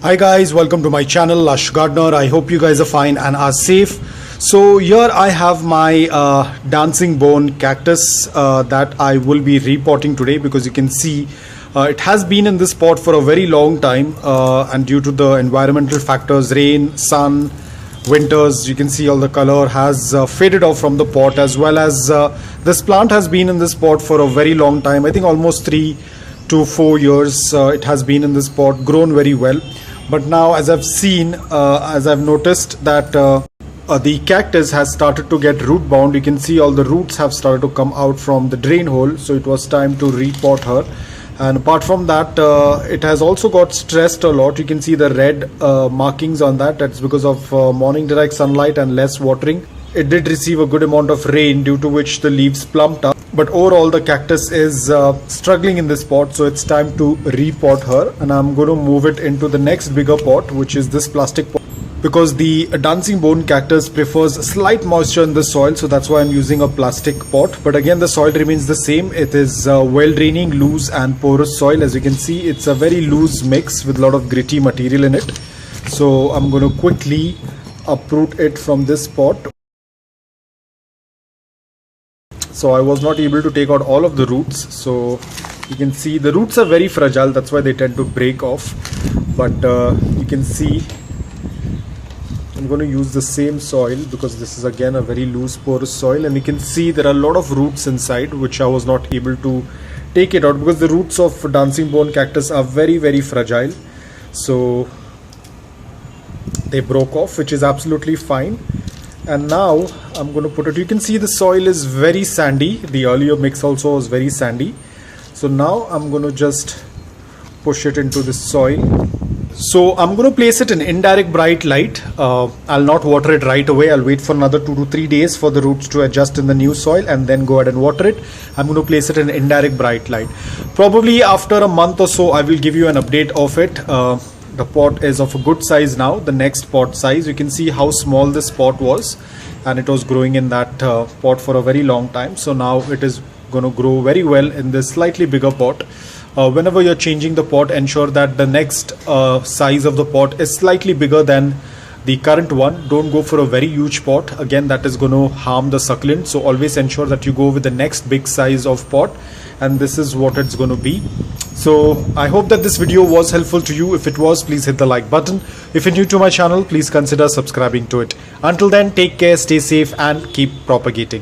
Hi guys, welcome to my channel Lush Gardener. I hope you guys are fine and are safe. So here I have my dancing bone cactus that I will be repotting today, because you can see it has been in this pot for a very long time, and due to the environmental factors, rain, sun, winters, you can see all the color has faded off from the pot, as well as this plant has been in this pot for a very long time. I think almost 3 to 4 years it has been in this pot, grown very well. But now, as I've seen, as I've noticed that the cactus has started to get root bound. You can see all the roots have started to come out from the drain hole, so it was time to repot her. And apart from that, it has also got stressed a lot. You can see the red markings on that. That's because of morning direct sunlight and less watering. It did receive a good amount of rain, due to which the leaves plumped up. But overall, the cactus is struggling in this pot, so it's time to repot her. And I'm going to move it into the next bigger pot, which is this plastic pot, because the dancing bone cactus prefers slight moisture in the soil, so that's why I'm using a plastic pot. But again, the soil remains the same. It is well draining, loose and porous soil. As you can see, it's a very loose mix with a lot of gritty material in it. So I'm going to quickly uproot it from this pot. So I was not able to take out all of the roots, so you can see the roots are very fragile, that's why they tend to break off. But you can see I'm going to use the same soil, because this is again a very loose porous soil, and you can see there are a lot of roots inside, which I was not able to take it out, because the roots of dancing bone cactus are very fragile. So they broke off, which is absolutely fine. And now I'm going to put it, you can see the soil is very sandy. The earlier mix also was very sandy. So now I'm going to just push it into the soil. So I'm going to place it in indirect bright light. I'll not water it right away. I'll wait for another 2 to 3 days for the roots to adjust in the new soil, and then go ahead and water it. I'm going to place it in indirect bright light. Probably after a month or so, I will give you an update of it. The pot is of a good size now. The next pot size, you can see how small this pot was, and it was growing in that pot for a very long time. So now it is going to grow very well in this slightly bigger pot. Whenever you're changing the pot, ensure that the next size of the pot is slightly bigger than the current one. Don't go for a very huge pot. Again, that is going to harm the succulent. So always ensure that you go with the next big size of pot, and this is what it's going to be. So I hope that this video was helpful to you. If it was, please hit the like button. If you're new to my channel, please consider subscribing to it. Until then, take care, stay safe and keep propagating.